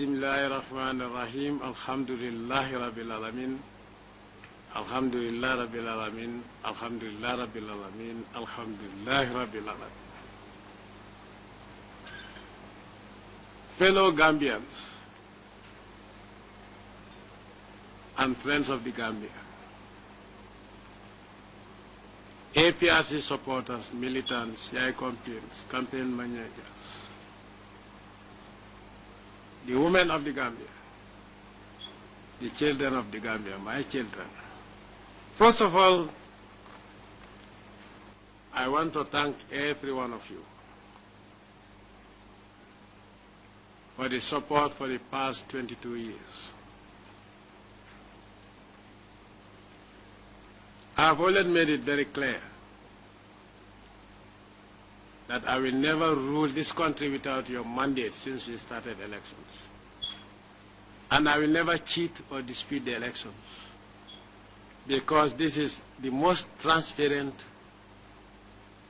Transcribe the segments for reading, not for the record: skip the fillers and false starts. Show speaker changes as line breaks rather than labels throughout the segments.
Bismillahirrahmanirrahim. Alhamdulillahi Rabbil Alamin. Alhamdulillah Rabbil Alamin. Alhamdulillah Rabbil Alamin. Alhamdulillahi Rabbil Alamin. Fellow Gambians and friends of the Gambia, APRC supporters, militants, YI campaign managers, the women of the Gambia, the children of the Gambia, my children. First of all, I want to thank every one of you for the support for the past 22 years. I have always made it very clear that I will never rule this country without your mandate since we started elections. And I will never cheat or dispute the elections, because this is the most transparent,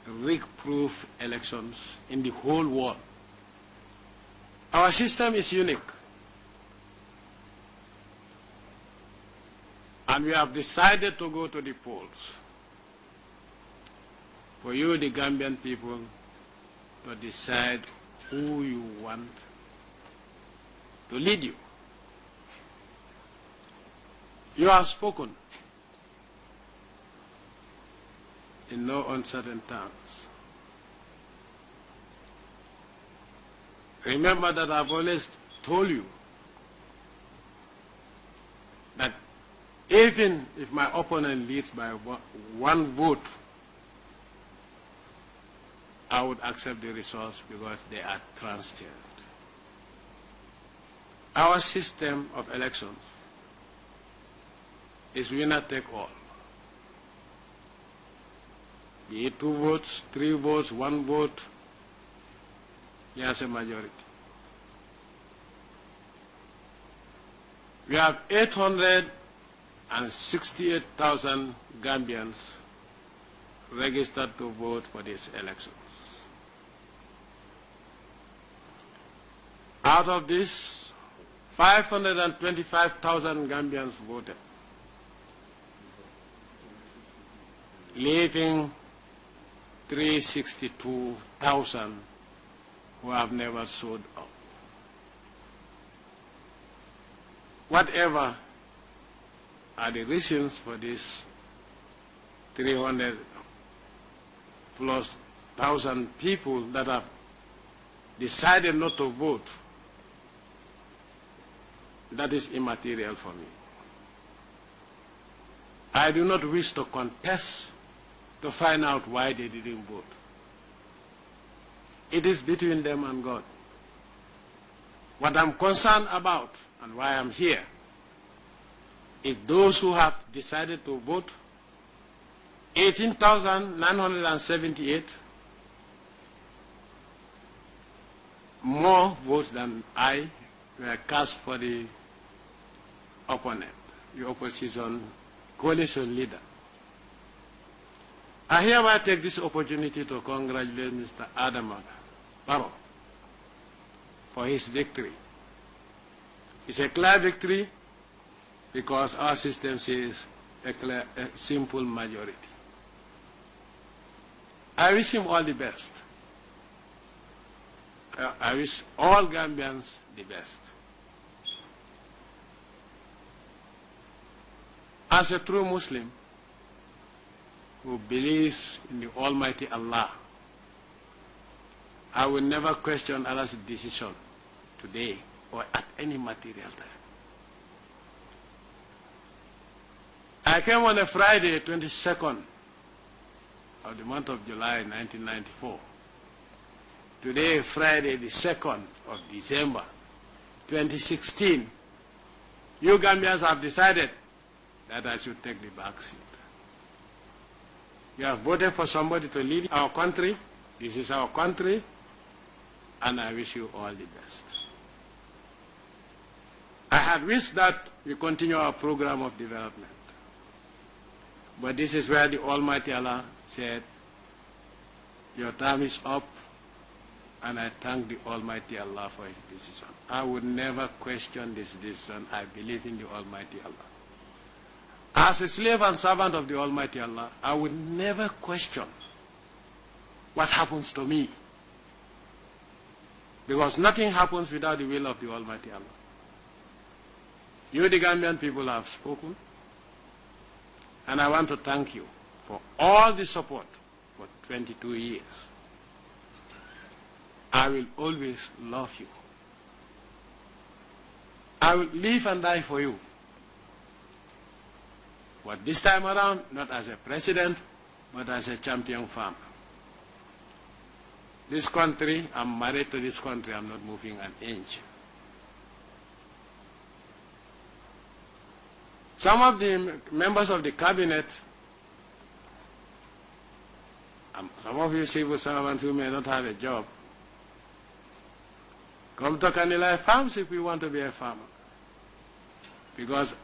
rig-proof elections in the whole world. Our system is unique. And we have decided to go to the polls for you, the Gambian people, to decide who you want to lead you. You have spoken in no uncertain terms. Remember that I've always told you that even if my opponent leads by one vote, I would accept the results because they are transparent. Our system of elections is winner take all. Be it 2 votes, 3 votes, 1 vote, there's a majority. We have 868,000 Gambians registered to vote for this election. Out of this, 525,000 Gambians voted, leaving 362,000 who have never showed up. Whatever are the reasons for this 300 plus thousand people that have decided not to vote, that is immaterial for me. I do not wish to contest to find out why they didn't vote. It is between them and God. What I'm concerned about and why I'm here is those who have decided to vote, 18,978, more votes than I were cast for the opponent, the opposition coalition leader. I hereby take this opportunity to congratulate Mr. Adam Barrow for his victory. It's a clear victory because our system says a simple majority. I wish him all the best. I wish all Gambians the best. As a true Muslim who believes in the Almighty Allah, I will never question Allah's decision today or at any material time. I came on a Friday, 22nd of the month of July, 1994. Today, Friday, the 2nd of December, 2016, you Gambians have decided that I should take the back seat. You have voted for somebody to lead our country. This is our country, and I wish you all the best. I had wished that we continue our program of development. But this is where the Almighty Allah said, your term is up, and I thank the Almighty Allah for his decision. I would never question this decision. I believe in the Almighty Allah. As a slave and servant of the Almighty Allah, I would never question what happens to me. Because nothing happens without the will of the Almighty Allah. You, the Gambian people, have spoken. And I want to thank you for all the support for 22 years. I will always love you. I will live and die for you. But this time around, not as a president, but as a champion farmer. This country, I'm married to this country, I'm not moving an inch. Some of the members of the cabinet, some of you civil servants who may not have a job, come to Kanilai Farms if we want to be a farmer. Because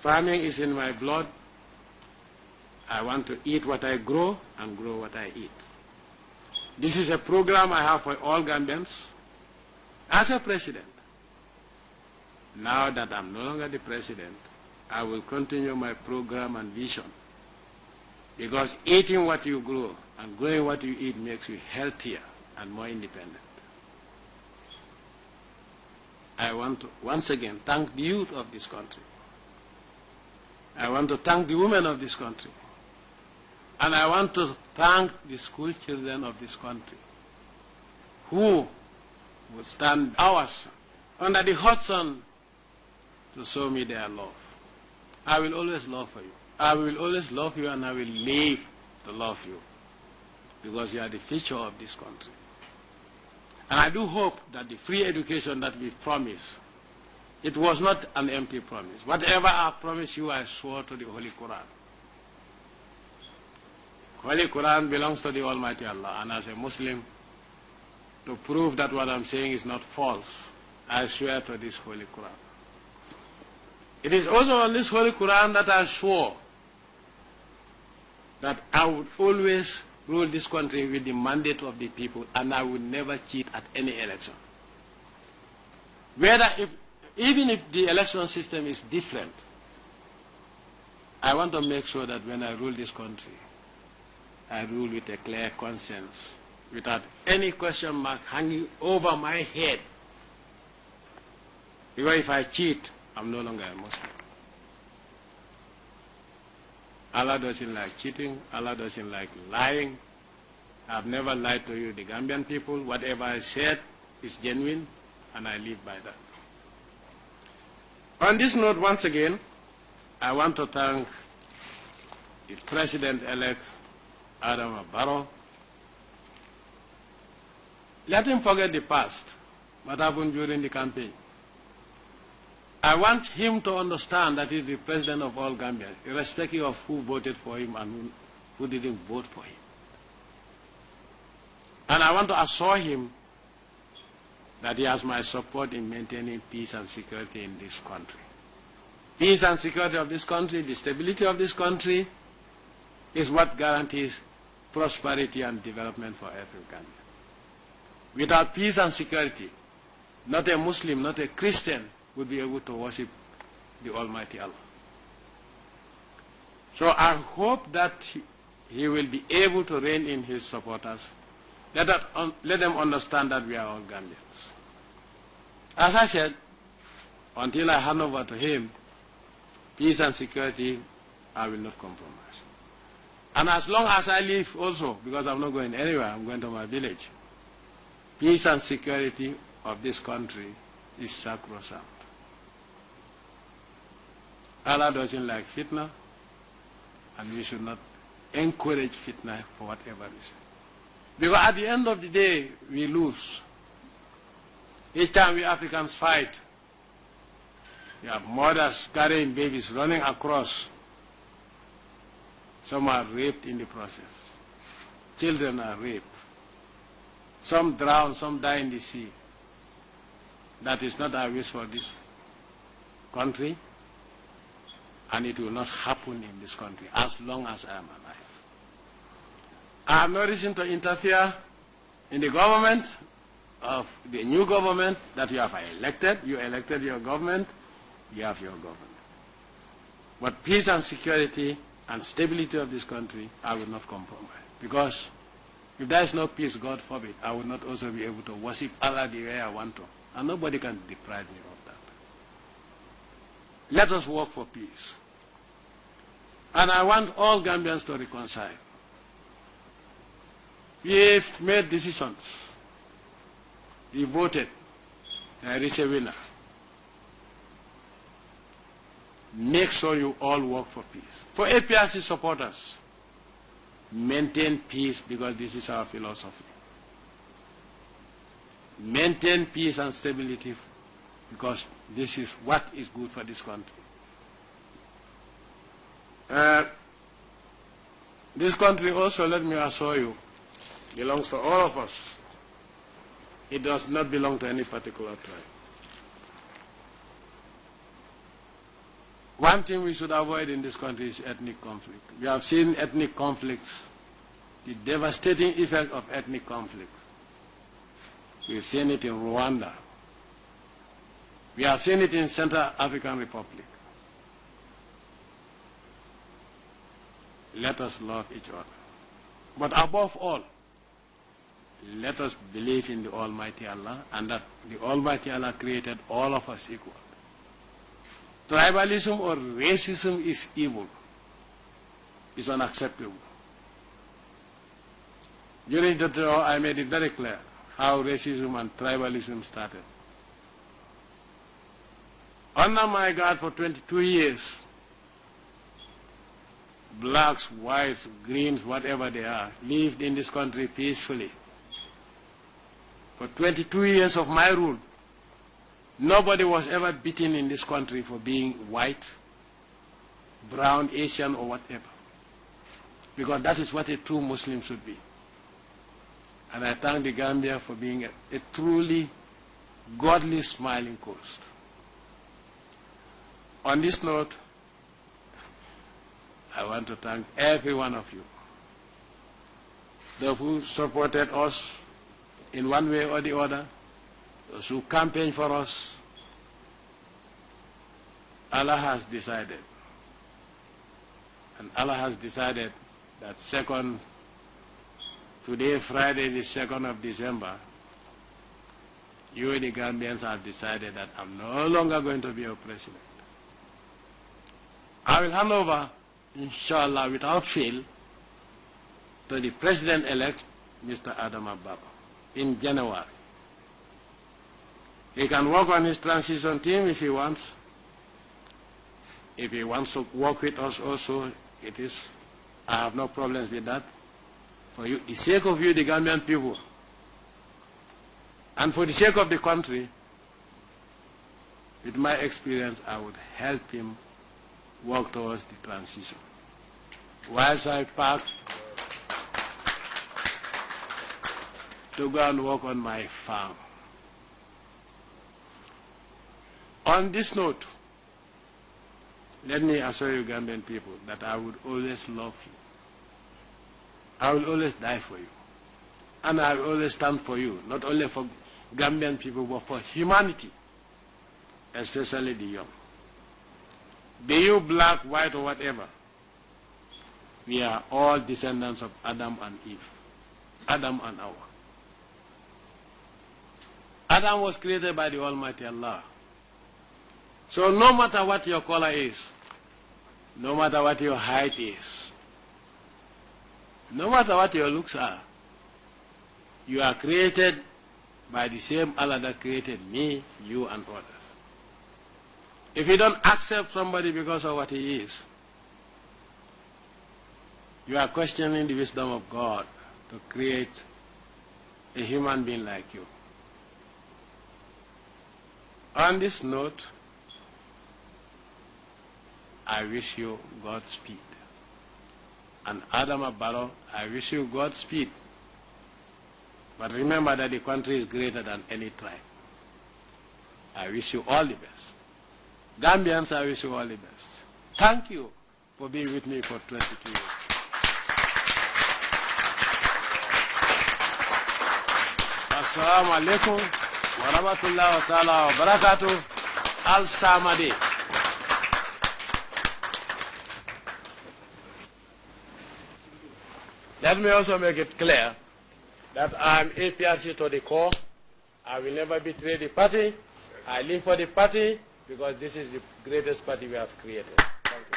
farming is in my blood. I want to eat what I grow and grow what I eat. This is a program I have for all Gambians as a president. Now that I'm no longer the president, I will continue my program and vision. Because eating what you grow and growing what you eat makes you healthier and more independent. I want to once again thank the youth of this country. I want to thank the women of this country. And I want to thank the school children of this country who would stand hours under the hot sun to show me their love. I will always love for you. I will always love you, and I will live to love you because you are the future of this country. And I do hope that the free education that we promised, it was not an empty promise. Whatever I promised you, I swore to the Holy Quran. Holy Quran belongs to the Almighty Allah, and as a Muslim, to prove that what I'm saying is not false, I swear to this Holy Quran. It is also on this Holy Quran that I swore that I would always rule this country with the mandate of the people, and I would never cheat at any election. Even if the election system is different, I want to make sure that when I rule this country, I rule with a clear conscience, without any question mark hanging over my head. Because if I cheat, I'm no longer a Muslim. Allah doesn't like cheating. Allah doesn't like lying. I've never lied to you, the Gambian people. Whatever I said is genuine, and I live by that. On this note, once again, I want to thank the President-elect, Adama Barrow. Let him forget the past, what happened during the campaign. I want him to understand that he's the president of all Gambians, irrespective of who voted for him and who didn't vote for him. And I want to assure him that he has my support in maintaining peace and security in this country. Peace and security of this country, the stability of this country, is what guarantees prosperity and development for every Gambian. Without peace and security, not a Muslim, not a Christian would be able to worship the Almighty Allah. So I hope that he will be able to rein in his supporters. Let them understand that we are all Gambians. As I said, until I hand over to him, peace and security, I will not compromise. And as long as I live also, because I'm not going anywhere, I'm going to my village, peace and security of this country is sacrosanct. Allah doesn't like fitna, and we should not encourage fitna for whatever reason. Because at the end of the day, we lose. Each time we Africans fight, we have mothers carrying babies running across. Some are raped in the process. Children are raped. Some drown, some die in the sea. That is not our wish for this country, and it will not happen in this country as long as I am alive. I have no reason to interfere in the government of the new government that you have elected. You elected your government, you have your government. But peace and security and stability of this country, I will not compromise. Because if there is no peace, God forbid, I will not also be able to worship Allah the way I want to. And nobody can deprive me of that. Let us work for peace. And I want all Gambians to reconcile. We've made decisions. We voted. There is a winner. Make sure you all work for peace. For APRC supporters, maintain peace because this is our philosophy. Maintain peace and stability because this is what is good for this country. This country also, let me assure you, belongs to all of us. It does not belong to any particular tribe. One thing we should avoid in this country is ethnic conflict. We have seen ethnic conflicts, the devastating effect of ethnic conflict. We've seen it in Rwanda. We have seen it in Central African Republic. Let us love each other. But above all, let us believe in the Almighty Allah and that the Almighty Allah created all of us equal. Tribalism or racism is evil. It's unacceptable. During the war, I made it very clear how racism and tribalism started. Under my guard for 22 years, blacks, whites, greens, whatever they are, lived in this country peacefully. For 22 years of my rule, nobody was ever beaten in this country for being white, brown, Asian, or whatever. Because that is what a true Muslim should be. And I thank the Gambia for being a truly godly, smiling coast. On this note, I want to thank every one of you. Those who supported us in one way or the other, those who campaigned for us. Allah has decided. And Allah has decided that today, Friday, the 2nd of December, you, the Gambians, have decided that I'm no longer going to be your president. I will hand over, inshallah, without fail, to the president-elect, Mr. Adama Barrow, in January. He can work on his transition team if he wants. If he wants to work with us also, I have no problems with that. For you, the sake of you, the Gambian people, and for the sake of the country, with my experience, I would help him work towards the transition. Whilst I pack to go and work on my farm. On this note, let me assure you, Gambian people, that I would always love you. I will always die for you. And I will always stand for you, not only for Gambian people, but for humanity, especially the young. Be you black, white, or whatever, we are all descendants of Adam and Eve. Adam and Hawa. Adam was created by the Almighty Allah. So no matter what your color is, no matter what your height is, no matter what your looks are, you are created by the same Allah that created me, you, and others. If you don't accept somebody because of what he is, you are questioning the wisdom of God to create a human being like you. On this note, I wish you Godspeed. And Adama Barrow, I wish you Godspeed. But remember that the country is greater than any tribe. I wish you all the best. Gambians, I wish you all the best. Thank you for being with me for 22 years. Assalamu alaikum wa rahmatullahi wa ta'ala wa barakatuh. Al-Samadi. Let me also make it clear that I am APRC to the core. I will never betray the party. I live for the party because this is the greatest party we have created. Thank you.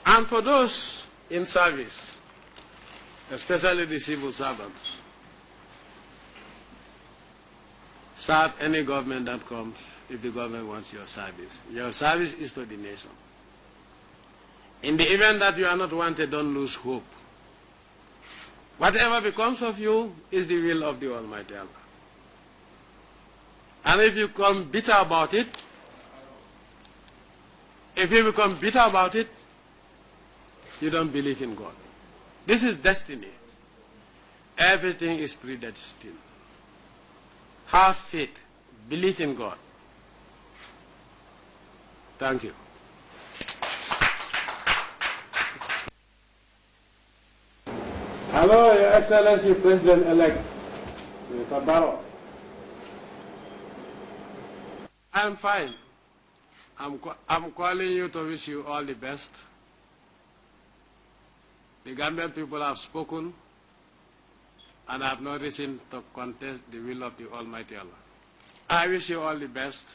And for those in service, especially the civil servants, serve any government that comes if the government wants your service. Your service is to the nation. In the event that you are not wanted, don't lose hope. Whatever becomes of you is the will of the Almighty Allah. And if you become bitter about it, you don't believe in God. This is destiny. Everything is predestined. Have faith. Believe in God. Thank you. Hello, Your Excellency President-elect, Mr. Barrow. I'm fine. I'm calling you to wish you all the best. The Gambian people have spoken, and I have no reason to contest the will of the Almighty Allah. I wish you all the best.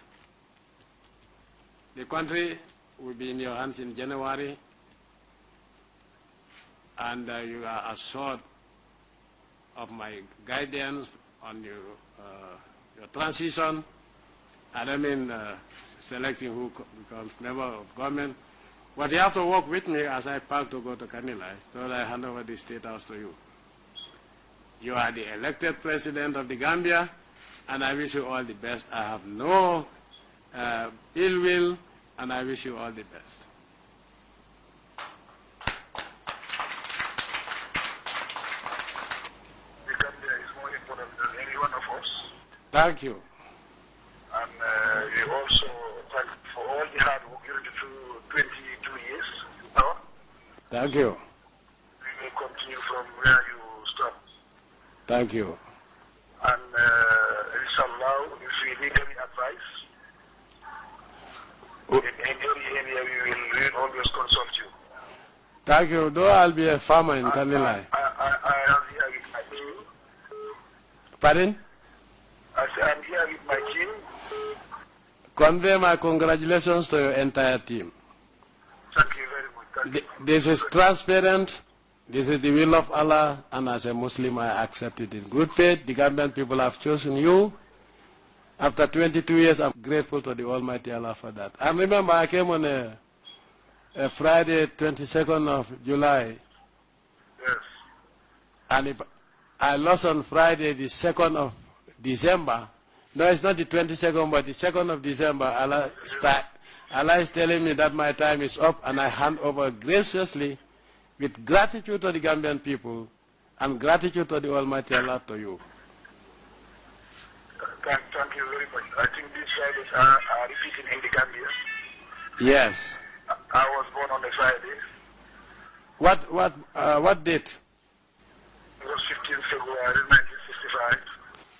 The country will be in your hands in January, and you are assured of my guidance on your transition. I don't mean selecting who becomes member of government, but you have to work with me as I pack to go to Kanilai, so that I hand over the State House to you. You are the elected president of the Gambia, and I wish you all the best. I have no ill will, and I wish you all the best. Thank you.
And we also thank for all the hard work during the 22 years now.
Thank you.
We will continue from where you stopped.
Thank you.
And inshallah, if we need any advice, in any area we will always consult you.
Thank you. Though I'll be a farmer in Kanilai.
I am here with my team.
Pardon?
I'm here with my team.
Convey my congratulations to your entire team.
Thank you very much. Thank you.
This is transparent. This is the will of Allah, and as a Muslim, I accept it in good faith. The Gambian people have chosen you. After 22 years, I'm grateful to the Almighty Allah for that. And remember, I came on a Friday, 22nd of July.
Yes.
And if I lost on Friday, the 2nd of December, no, it's not the 22nd, but the 2nd of December, Allah is telling me that my time is up, and I hand over graciously with gratitude to the Gambian people and gratitude to the Almighty Allah to you.
Thank you very much. I think these Fridays are repeating in the Gambia.
Yes.
I was born on a Friday.
What date?
It was 15th February 1965.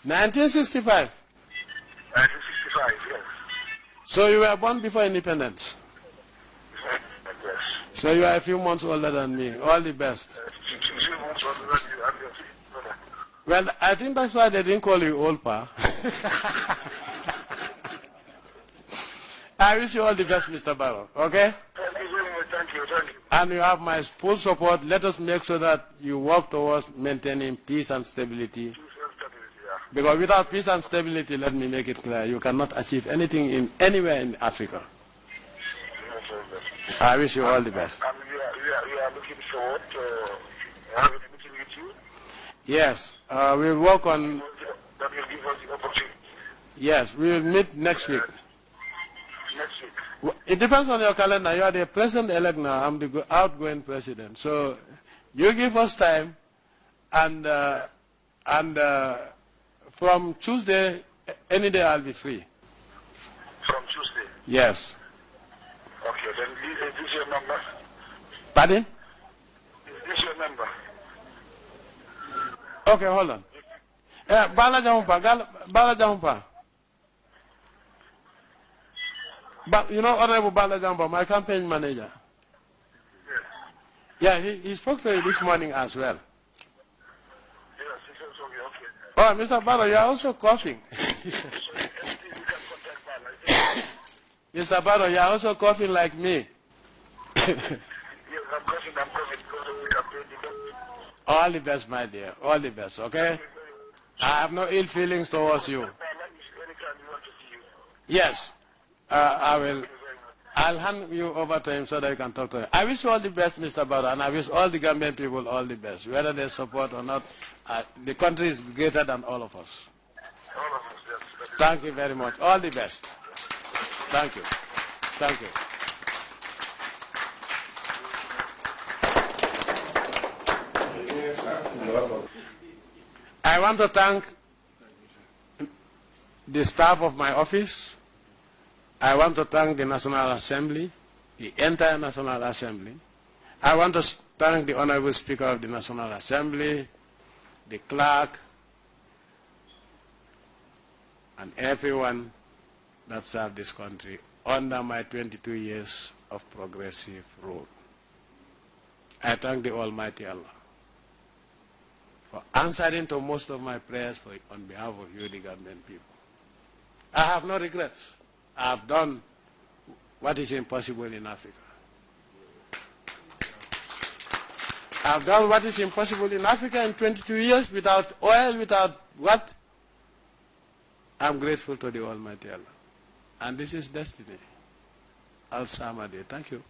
1965?
1965, yes.
So you were born before independence?
Yes.
So you are a few months older than me. All the best.
Few months older than you, I'm your brother.
Well, I think that's why they didn't call you old pa. I wish you all the best, Mr. Barrow. Okay?
Thank you very much. Thank you.
and you have my full support. Let us make sure that you work towards maintaining peace and stability. Because without peace and stability, let me make it clear, you cannot achieve anything in anywhere in Africa. I wish you all the best.
And we are looking forward to having a meeting with you.
Yes, we'll work on...
That will give us the opportunity.
Yes, we will meet next week.
Next week.
It depends on your calendar. You are the president-elect now. I'm the outgoing president. So you give us time, and from Tuesday, any day I'll be free.
From Tuesday?
Yes.
Okay, then is this your number?
Pardon?
Is this your number?
Okay, hold on. Bala Jampa. You know Honorable Bala Jampa, my campaign manager?
Yes.
Yeah, he spoke to you this morning as well.
Yes, he says okay.
Oh, Mr. Bala, you are also coughing. Mr. Bala, you are also coughing like me.
Yes, I'm coughing because of the campaign.
All the best, my dear. All the best, okay? I have no ill feelings towards you. Yes, I will. I'll hand you over to him so that you can talk to him. I wish you all the best, Mr. Barrow, and I wish all the Gambian people all the best. Whether they support or not, the country is greater than all of us.
All of us, yes.
Thank you very much. All the best. Thank you. Thank you. I want to thank the staff of my office. I want to thank the National Assembly, the entire National Assembly. I want to thank the Honorable Speaker of the National Assembly, the clerk, and everyone that served this country under my 22 years of progressive rule. I thank the Almighty Allah for answering to most of my prayers on behalf of you, the Gambian people. I have no regrets. I have done what is impossible in Africa. I have done what is impossible in Africa in 22 years without oil, without what? I'm grateful to the Almighty Allah. And this is destiny. Al-Samadi. Thank you.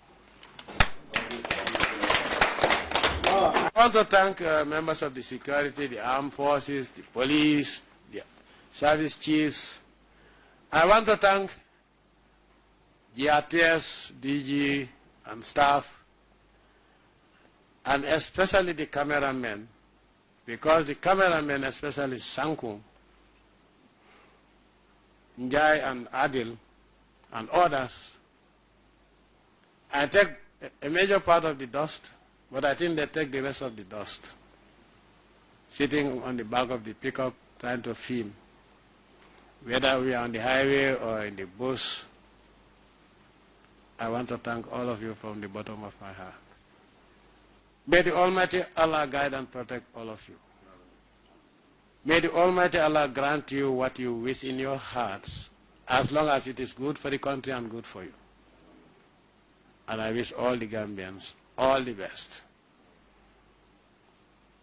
I want to thank members of the security, the armed forces, the police, the service chiefs. I want to thank GRTS, DG, and staff, and especially the cameramen, because the cameramen, especially Sankum, Njai and Adil, and others, I take a major part of the dust, but I think they take the rest of the dust, sitting on the back of the pickup trying to film, whether we are on the highway or in the bush. I want to thank all of you from the bottom of my heart. May the Almighty Allah guide and protect all of you. May the Almighty Allah grant you what you wish in your hearts, as long as it is good for the country and good for you. And I wish all the Gambians all the best.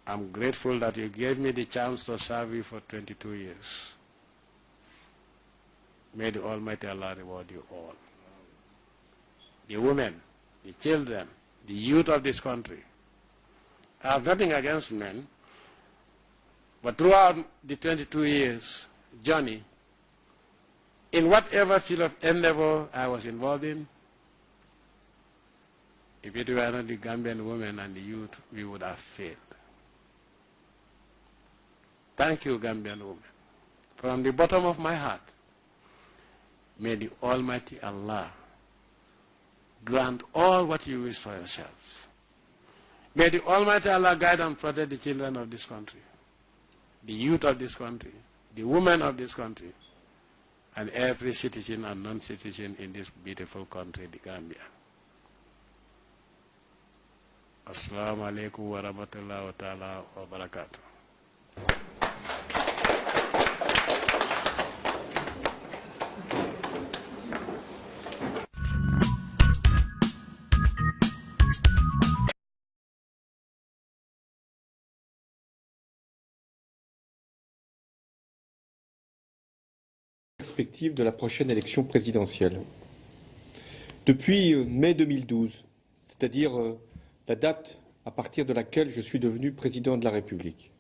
I'm grateful that you gave me the chance to serve you for 22 years. May the Almighty Allah reward you all. The women, the children, the youth of this country. I have nothing against men, but throughout the 22 years journey, in whatever field of endeavor I was involved in, if it were not the Gambian women and the youth, we would have failed. Thank you, Gambian women. From the bottom of my heart, may the Almighty Allah grant all what you wish for yourselves. May the Almighty Allah guide and protect the children of this country, the youth of this country, the women of this country, and every citizen and non-citizen in this beautiful country, the Gambia. Assalamu alaikum wa rahmatullahi wa ta'ala wa barakatuh.
perspective de la prochaine élection présidentielle. Depuis mai 2012, c'est-à-dire la date à partir de laquelle je suis devenu président de la République,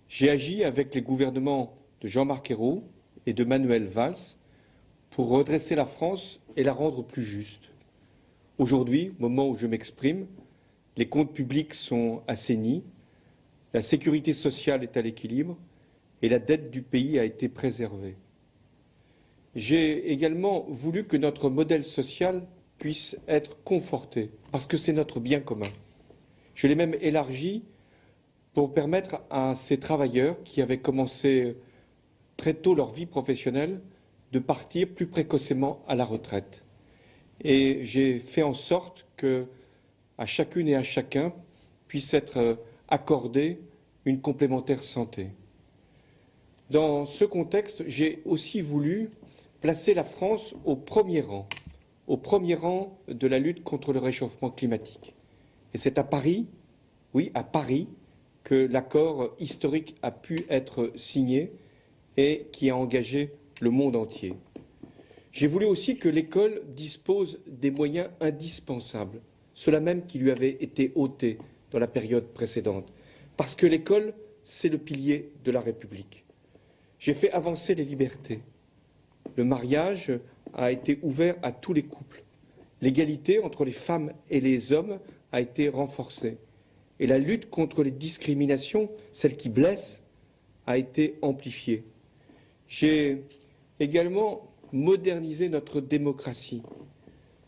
j'ai agi avec les gouvernements de Jean-Marc Ayrault et de Manuel Valls pour redresser la France et la rendre plus juste. Aujourd'hui, au moment où je m'exprime, les comptes publics sont assainis, la sécurité sociale est à l'équilibre et la dette du pays a été préservée. J'ai également voulu que notre modèle social puisse être conforté, parce que c'est notre bien commun. Je l'ai même élargi pour permettre à ces travailleurs qui avaient commencé très tôt leur vie professionnelle de partir plus précocement à la retraite. Et j'ai fait en sorte que, à chacune et à chacun, puisse être accordée une complémentaire santé. Dans ce contexte, j'ai aussi voulu placer la France au premier rang de la lutte contre le réchauffement climatique. Et c'est à Paris, oui, à Paris, que l'accord historique a pu être signé et qui a engagé le monde entier. J'ai voulu aussi que l'école dispose des moyens indispensables, ceux-là même qui lui avaient été ôtés dans la période précédente, parce que l'école, c'est le pilier de la République. J'ai fait avancer les libertés. Le mariage a été ouvert à tous les couples. L'égalité entre les femmes et les hommes a été renforcée. Et la lutte contre les discriminations, celles qui blessent, a été amplifiée. J'ai également modernisé notre démocratie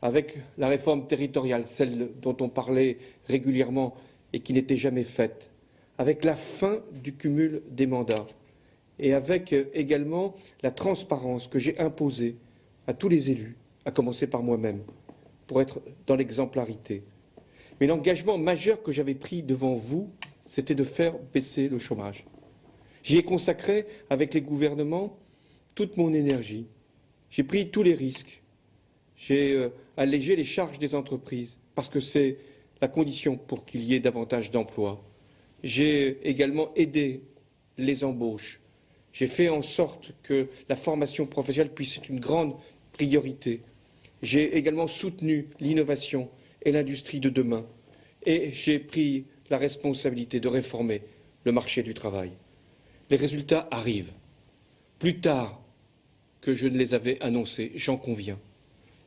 avec la réforme territoriale, celle dont on parlait régulièrement et qui n'était jamais faite, avec la fin du cumul des mandats et avec également la transparence que j'ai imposée à tous les élus, à commencer par moi-même, pour être dans l'exemplarité. Mais l'engagement majeur que j'avais pris devant vous, c'était de faire baisser le chômage. J'y ai consacré, avec les gouvernements, toute mon énergie. J'ai pris tous les risques. J'ai allégé les charges des entreprises, parce que c'est la condition pour qu'il y ait davantage d'emplois. J'ai également aidé les embauches. J'ai fait en sorte que la formation professionnelle puisse être une grande priorité. J'ai également soutenu l'innovation et l'industrie de demain. Et j'ai pris la responsabilité de réformer le marché du travail. Les résultats arrivent. Plus tard que je ne les avais annoncés, j'en conviens.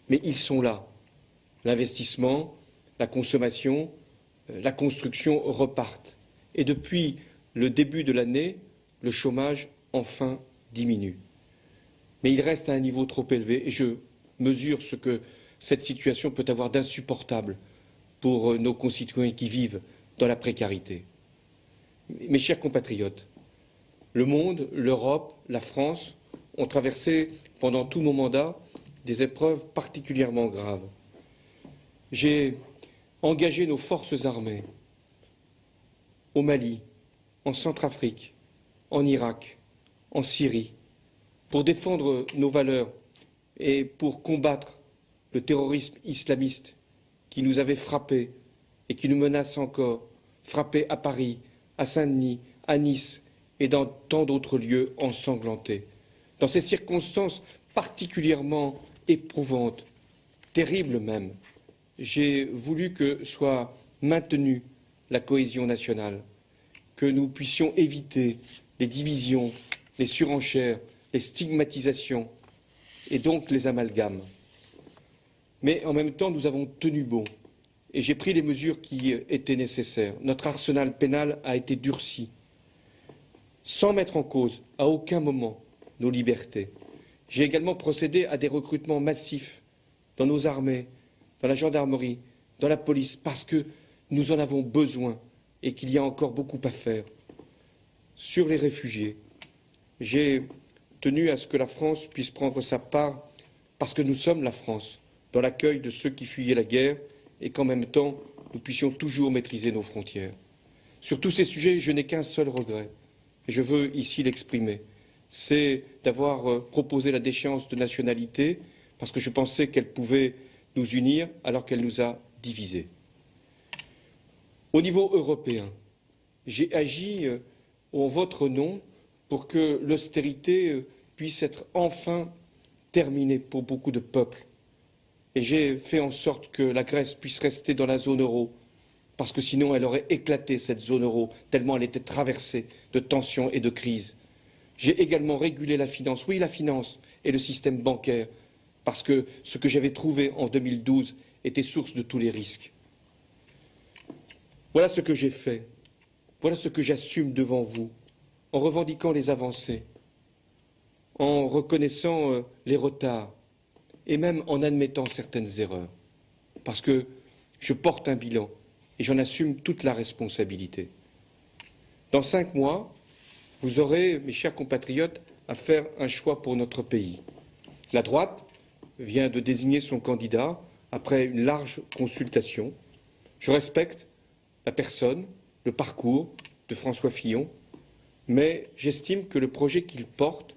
Mais ils sont là. L'investissement, la consommation, la construction repartent. Et depuis le début de l'année, le chômage enfin diminue. Mais il reste à un niveau trop élevé et je mesure ce que cette situation peut avoir d'insupportable pour nos concitoyens qui vivent dans la précarité. Mes chers compatriotes, le monde, l'Europe, la France ont traversé pendant tout mon mandat des épreuves particulièrement graves. J'ai engagé nos forces armées au Mali, en Centrafrique, en Irak, en Syrie, pour défendre nos valeurs et pour combattre le terrorisme islamiste qui nous avait frappés et qui nous menace encore, frappés à Paris, à Saint-Denis, à Nice et dans tant d'autres lieux ensanglantés. Dans ces circonstances particulièrement éprouvantes, terribles même, j'ai voulu que soit maintenue la cohésion nationale, que nous puissions éviter les divisions, les surenchères, les stigmatisations et donc les amalgames. Mais en même temps, nous avons tenu bon et j'ai pris les mesures qui étaient nécessaires. Notre arsenal pénal a été durci, sans mettre en cause à aucun moment nos libertés. J'ai également procédé à des recrutements massifs dans nos armées, dans la gendarmerie, dans la police, parce que nous en avons besoin et qu'il y a encore beaucoup à faire. Sur les réfugiés, j'ai tenu à ce que la France puisse prendre sa part, parce que nous sommes la France, dans l'accueil de ceux qui fuyaient la guerre et qu'en même temps, nous puissions toujours maîtriser nos frontières. Sur tous ces sujets, je n'ai qu'un seul regret, et je veux ici l'exprimer, c'est d'avoir proposé la déchéance de nationalité, parce que je pensais qu'elle pouvait nous unir alors qu'elle nous a divisés. Au niveau européen, j'ai agi en votre nom pour que l'austérité puisse être enfin terminé pour beaucoup de peuples. Et j'ai fait en sorte que la Grèce puisse rester dans la zone euro, parce que sinon elle aurait éclaté, cette zone euro, tellement elle était traversée de tensions et de crises. J'ai également régulé la finance, oui la finance et le système bancaire, parce que ce que j'avais trouvé en 2012 était source de tous les risques. Voilà ce que j'ai fait, voilà ce que j'assume devant vous, en revendiquant les avancées, en reconnaissant les retards et même en admettant certaines erreurs, parce que je porte un bilan et j'en assume toute la responsabilité. Dans 5 mois, vous aurez, mes chers compatriotes, à faire un choix pour notre pays. La droite vient de désigner son candidat après une large consultation. Je respecte la personne, le parcours de François Fillon, mais j'estime que le projet qu'il porte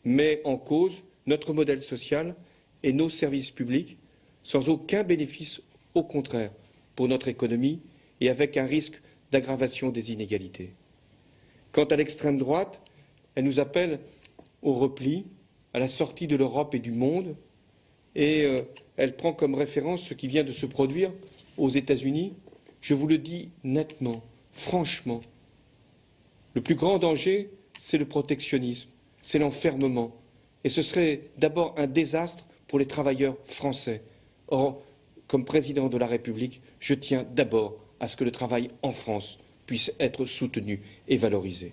met en cause notre modèle social et nos services publics sans aucun bénéfice, au contraire, pour notre économie et avec un risque d'aggravation des inégalités. Quant à l'extrême droite, elle nous appelle au repli, à la sortie de l'Europe et du monde, et elle prend comme référence ce qui vient de se produire aux États-Unis. Je vous le dis nettement, franchement, le plus grand danger, c'est le protectionnisme, c'est l'enfermement, et ce serait d'abord un désastre pour les travailleurs français. Or, comme président de la République, je tiens d'abord à ce que le travail en France puisse être soutenu et valorisé.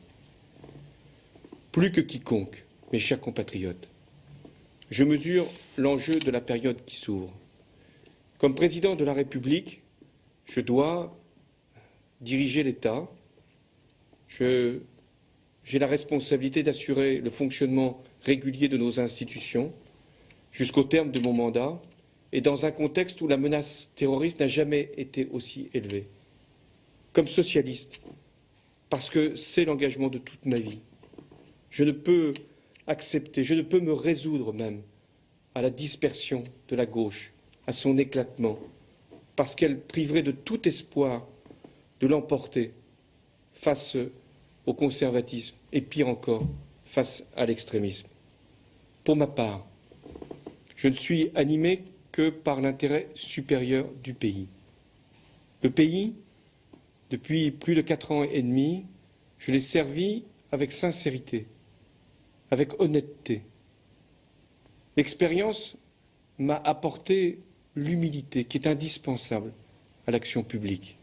Plus que quiconque, mes chers compatriotes, je mesure l'enjeu de la période qui s'ouvre. Comme président de la République, je dois diriger l'État. J'ai la responsabilité d'assurer le fonctionnement régulier de nos institutions jusqu'au terme de mon mandat et dans un contexte où la menace terroriste n'a jamais été aussi élevée. Comme socialiste, parce que c'est l'engagement de toute ma vie, je ne peux accepter, je ne peux me résoudre même à la dispersion de la gauche, à son éclatement, parce qu'elle priverait de tout espoir de l'emporter face au conservatisme et pire encore, face à l'extrémisme. Pour ma part, je ne suis animé que par l'intérêt supérieur du pays. Le pays, depuis plus de 4 ans et demi, je l'ai servi avec sincérité, avec honnêteté. L'expérience m'a apporté l'humilité qui est indispensable à l'action publique.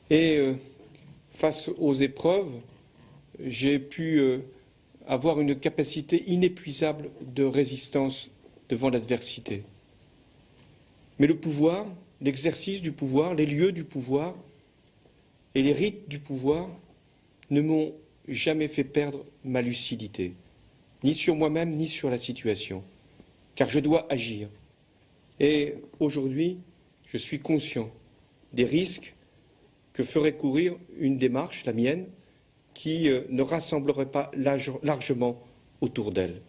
Et face aux épreuves, j'ai pu avoir une capacité inépuisable de résistance devant l'adversité. Mais le pouvoir, l'exercice du pouvoir, les lieux du pouvoir et les rites du pouvoir ne m'ont jamais fait perdre ma lucidité, ni sur moi-même, ni sur la situation, car je dois agir. Et aujourd'hui, je suis conscient des risques que ferait courir une démarche, la mienne, qui ne rassemblerait pas largement autour d'elle.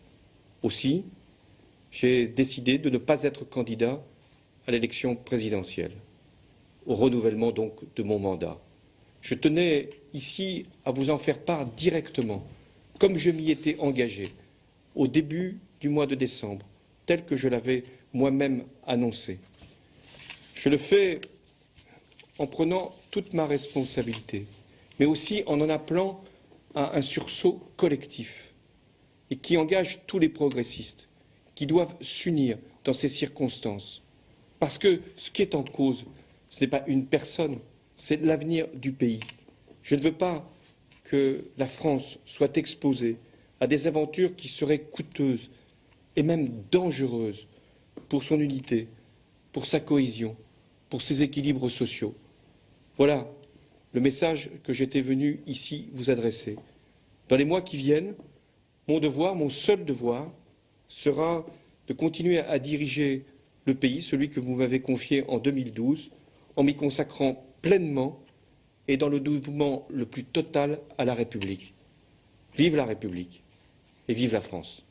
Aussi, j'ai décidé de ne pas être candidat à l'élection présidentielle, au renouvellement donc de mon mandat. Je tenais ici à vous en faire part directement, comme je m'y étais engagé au début du mois de décembre, tel que je l'avais moi-même annoncé. Je le fais en prenant toute ma responsabilité, mais aussi en appelant à un sursaut collectif et qui engage tous les progressistes, qui doivent s'unir dans ces circonstances. Parce que ce qui est en cause, ce n'est pas une personne, c'est l'avenir du pays. Je ne veux pas que la France soit exposée à des aventures qui seraient coûteuses et même dangereuses pour son unité, pour sa cohésion, pour ses équilibres sociaux. Voilà le message que j'étais venu ici vous adresser. Dans les mois qui viennent, mon devoir, mon seul devoir, sera de continuer à diriger le pays, celui que vous m'avez confié en 2012, en m'y consacrant pleinement et dans le dévouement le plus total à la République. Vive la République et vive la France.